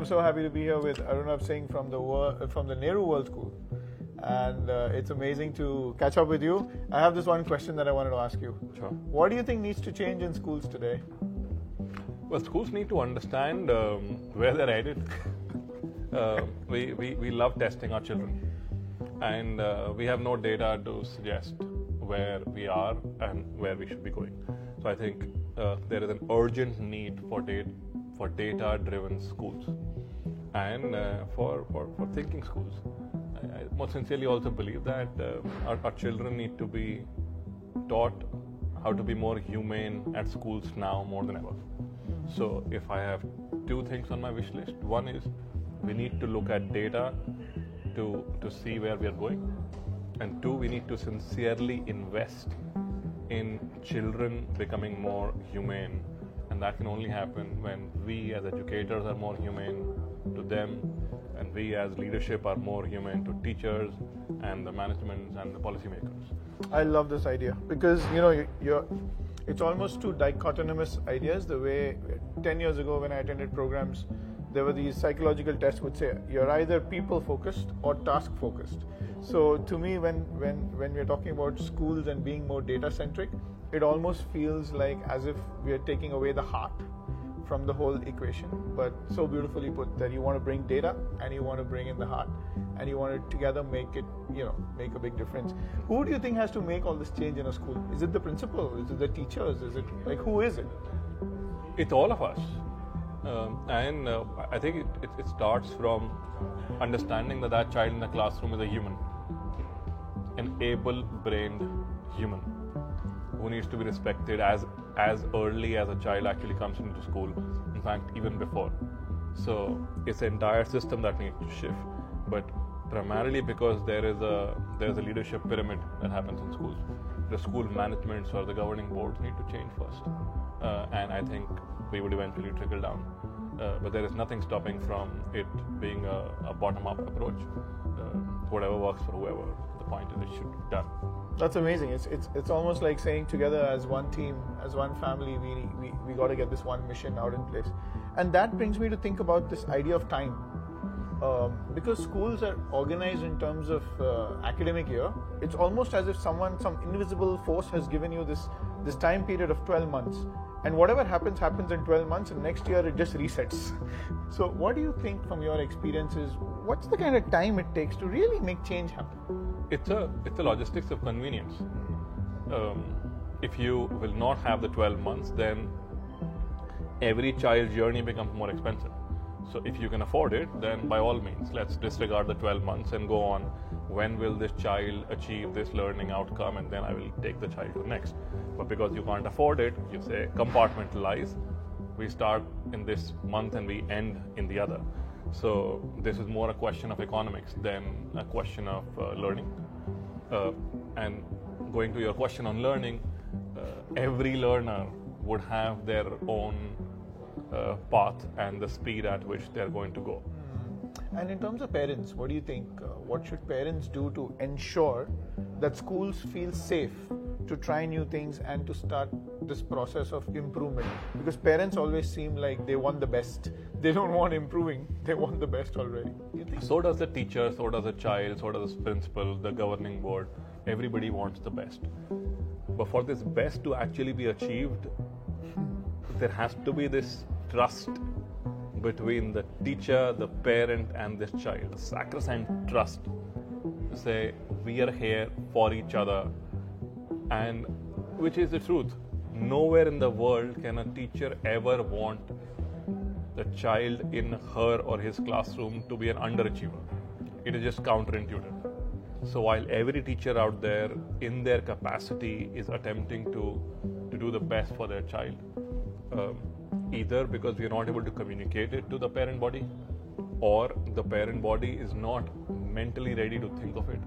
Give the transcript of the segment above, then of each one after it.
I'm so happy to be here with Arunabh Singh from the Nehru World School. And it's amazing to catch up with you. I have this one question that I wanted to ask you. Sure. What do you think needs to change in schools today? Well, schools need to understand where they're headed. We love testing our children, and we have no data to suggest where we are and where we should be going. So I think there is an urgent need for data-driven schools and for thinking schools. I most sincerely also believe that our children need to be taught how to be more humane at schools now more than ever. So if I have two things on my wish list, one is we need to look at data to see where we are going, and two, we need to sincerely invest in children becoming more humane, and that can only happen when we as educators are more humane to them, and we as leadership are more humane to teachers and the management and the policymakers. I love this idea because it's almost two dichotomous ideas. The way 10 years ago when I attended programs, there were these psychological tests would say you're either people focused or task focused. So to me, when we're talking about schools and being more data centric, it almost feels like as if we are taking away the heart from the whole equation. But so beautifully put that you want to bring data and you want to bring in the heart and you want to together make a big difference. Who do you think has to make all this change in a school? Is it the principal? Is it the teachers? Is it who is it? It's all of us. And I think it starts from understanding that child in the classroom is a human, an able-brained human who needs to be respected as early as a child actually comes into school. In fact, even before. So it's the entire system that needs to shift, but primarily because there is a leadership pyramid that happens in schools. The school managements or the governing boards need to change first, and I think we would eventually trickle down. But there is nothing stopping from it being a bottom-up approach. Whatever works for whoever. The point is it should be done. That's amazing. It's almost like saying together as one team, as one family, we got to get this one mission out in place. And that brings me to think about this idea of time. Because schools are organized in terms of academic year, it's almost as if some invisible force has given you this time period of 12 months. And whatever happens in 12 months, and next year it just resets. So what do you think from your experiences, what's the kind of time it takes to really make change happen? It's a logistics of convenience. If you will not have the 12 months, then every child's journey becomes more expensive. So if you can afford it, then by all means, let's disregard the 12 months and go on. When will this child achieve this learning outcome, and then I will take the child to next. But because you can't afford it, you say compartmentalize. We start in this month and we end in the other. So this is more a question of economics than a question of learning. And going to your question on learning, every learner would have their own path and the speed at which they're going to go. And in terms of parents, what do you think? What should parents do to ensure that schools feel safe to try new things and to start this process of improvement? Because parents always seem like they want the best. They don't want improving. They want the best already. You think? So does the teacher, so does the child, so does the principal, the governing board. Everybody wants the best. But for this best to actually be achieved, there has to be this trust between the teacher, the parent, and this child. The sacrosanct trust. Say, we are here for each other, and which is the truth. Nowhere in the world can a teacher ever want the child in her or his classroom to be an underachiever. It is just counterintuitive. So while every teacher out there in their capacity is attempting to do the best for their child, either because we are not able to communicate it to the parent body, or the parent body is not mentally ready to think of it,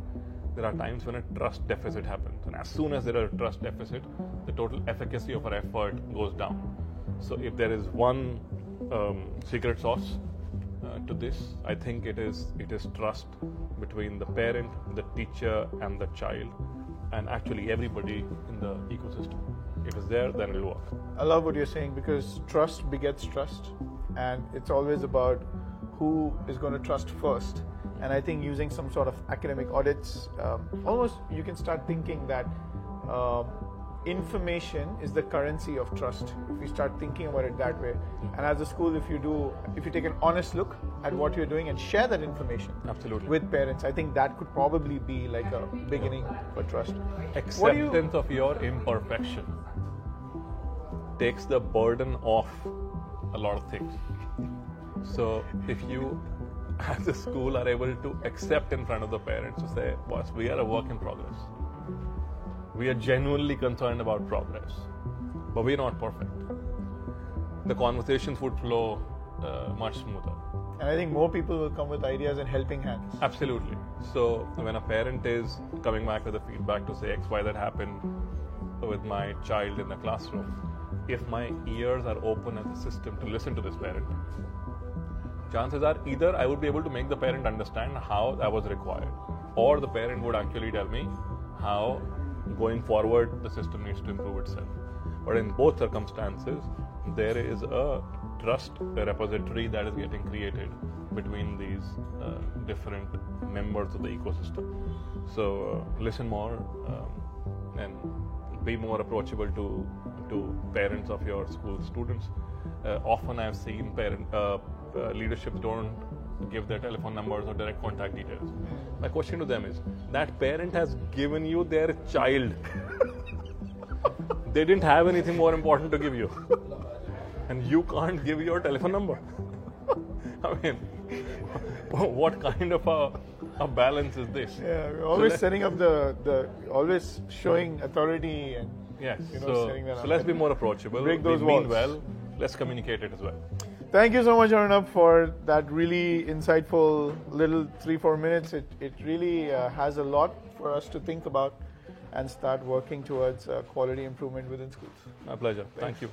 there are times when a trust deficit happens. And as soon as there is a trust deficit, the total efficacy of our effort goes down. So if there is one secret sauce to this, I think it is trust between the parent, the teacher, and the child, and actually everybody in the ecosystem. If it's there, then it will work. I love what you're saying, because trust begets trust, and it's always about who is going to trust first. And I think using some sort of academic audits, almost you can start thinking that information is the currency of trust. If you start thinking about it that way, and as a school, if you take an honest look at what you're doing and share that information Absolutely. with parents, I think that could probably be like a beginning for trust. Acceptance of your imperfection takes the burden off a lot of things. So if you as a school are able to accept in front of the parents to say, boss, we are a work in progress. We are genuinely concerned about progress, but we're not perfect. The conversations would flow much smoother. And I think more people will come with ideas and helping hands. Absolutely. So when a parent is coming back with a feedback to say X, Y, that happened with my child in the classroom, if my ears are open as a system to listen to this parent, chances are either I would be able to make the parent understand how that was required, or the parent would actually tell me how going forward the system needs to improve itself. But in both circumstances, there is a trust repository that is getting created between these different members of the ecosystem. So listen more and be more approachable to parents of your school students. Often I've seen leaderships don't give their telephone numbers or direct contact details. My question to them is, that parent has given you their child. They didn't have anything more important to give you. And you can't give your telephone number. I mean, what kind of a balance is this? Yeah, we're always setting up always showing authority and yes. setting that up. So let's be more approachable. Break those We've been walls. well. Let's communicate it as well. Thank you so much, Arnab, for that really insightful little 3-4 minutes. It really has a lot for us to think about and start working towards quality improvement within schools. My pleasure. Thank you.